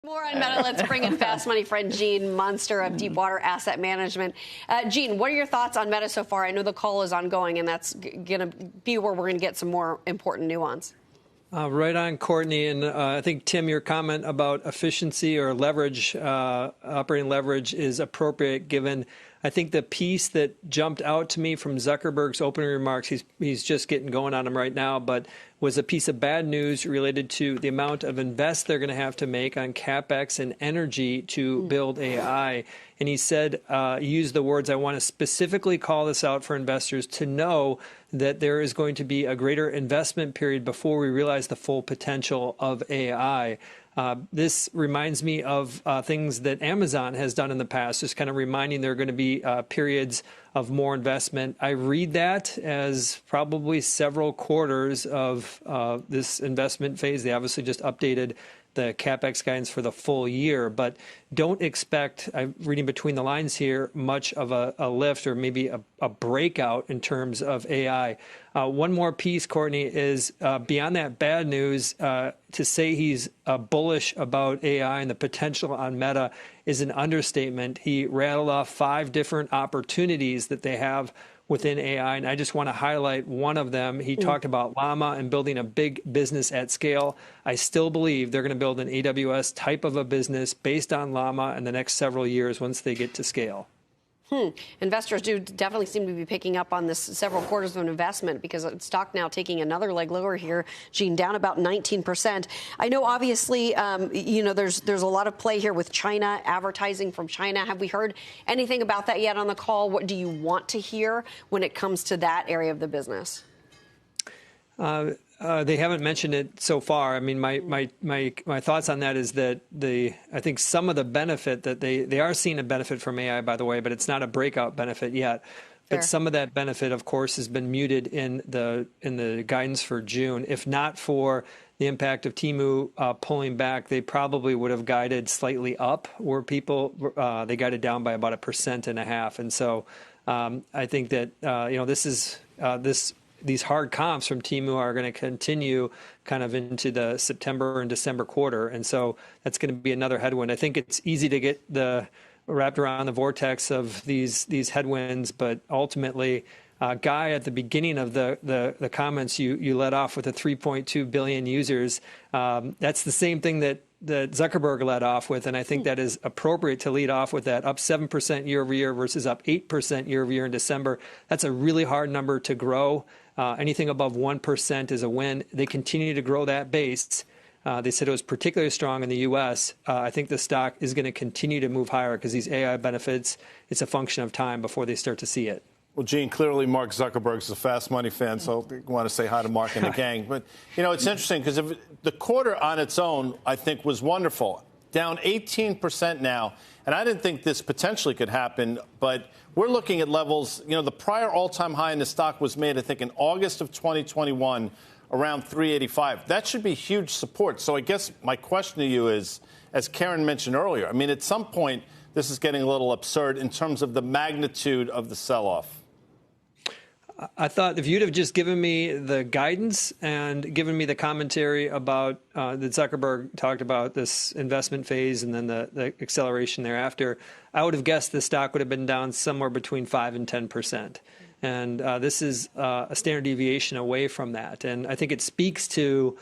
More on Meta. Let's bring in fast money friend Gene Munster of Deepwater Asset Management. Gene, what are your thoughts on Meta so far? I know the call is ongoing, and that's going to be where we're going to get some more important nuance. Right on, Courtney. And I think, Tim, your comment about efficiency or leverage, operating leverage, is appropriate given, I think, the piece that jumped out to me from Zuckerberg's opening remarks. He's just getting going on them right now, but was a piece of bad news related to the amount of invest they're going to have to make on CapEx and energy to build AI. And he said, he used the words, I want to specifically call this out for investors to know that there is going to be a greater investment period before we realize the full potential of AI. This reminds me of things that Amazon has done in the past, just kind of reminding there are going to be periods of more investment. I read that as probably several quarters of this investment phase. They obviously just updated the CapEx guidance for the full year, but don't expect, I'm reading between the lines here, much of a lift or maybe a breakout in terms of AI. One more piece, Courtney, is beyond that bad news, to say he's bullish about AI and the potential on Meta is an understatement. He rattled off 5 different opportunities that they have within AI, and I just want to highlight one of them. He talked about Llama and building a big business at scale. I still believe they're going to build an AWS type of a business based on Llama in the next several years once they get to scale. Investors do definitely seem to be picking up on this several quarters of an investment because stock now taking another leg lower here, Gene, down about 19%. I know, obviously, there's a lot of play here with China, advertising from China. Have we heard anything about that yet on the call? What do you want to hear when it comes to that area of the business? They haven't mentioned it so far. I mean, my thoughts on that is that I think some of the benefit that they are seeing a benefit from AI, by the way, but it's not a breakout benefit yet. Fair. But some of that benefit, of course, has been muted in the guidance for June. If not for the impact of Temu pulling back, they probably would have guided slightly up, where they guided down by about 1.5%. And so I think that these hard comps from Temu are going to continue kind of into the September and December quarter. And so that's going to be another headwind. I think it's easy to get wrapped around the vortex of these headwinds, but ultimately, Guy, at the beginning of the comments, you led off with the 3.2 billion users. That's the same thing that Zuckerberg led off with, and I think that is appropriate to lead off with that, up 7% year over year versus up 8% year over year in December. That's a really hard number to grow. Anything above 1% is a win. They continue to grow that base. They said it was particularly strong in the U.S. I think the stock is going to continue to move higher because these AI benefits, it's a function of time before they start to see it. Well, Gene, clearly Mark Zuckerberg's a fast money fan, so I want to say hi to Mark and the gang. But, it's interesting because the quarter on its own, I think, was wonderful. Down 18% now. And I didn't think this potentially could happen, but we're looking at levels. The prior all-time high in the stock was made, I think, in August of 2021, around 385. That should be huge support. So I guess my question to you is, as Karen mentioned earlier, I mean, at some point, this is getting a little absurd in terms of the magnitude of the sell-off. I thought if you'd have just given me the guidance and given me the commentary about that Zuckerberg talked about this investment phase and then the acceleration thereafter, I would have guessed the stock would have been down somewhere between 5 and 10%. And this is a standard deviation away from that. And I think it speaks to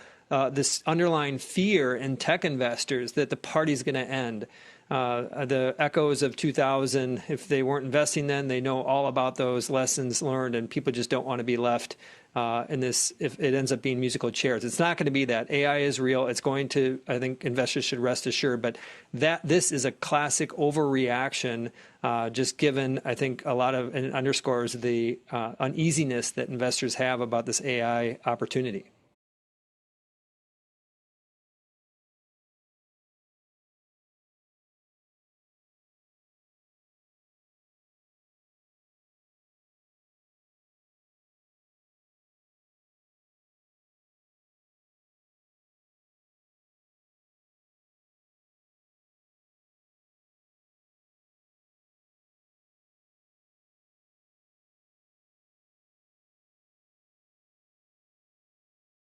this underlying fear in tech investors that the party's going to end. The echoes of 2000, if they weren't investing then, they know all about those lessons learned, and people just don't want to be left in this, if it ends up being musical chairs. It's not going to be that. AI is real. It's going to, I think investors should rest assured, but this is a classic overreaction, just given, I think, a lot of, and underscores the uneasiness that investors have about this AI opportunity.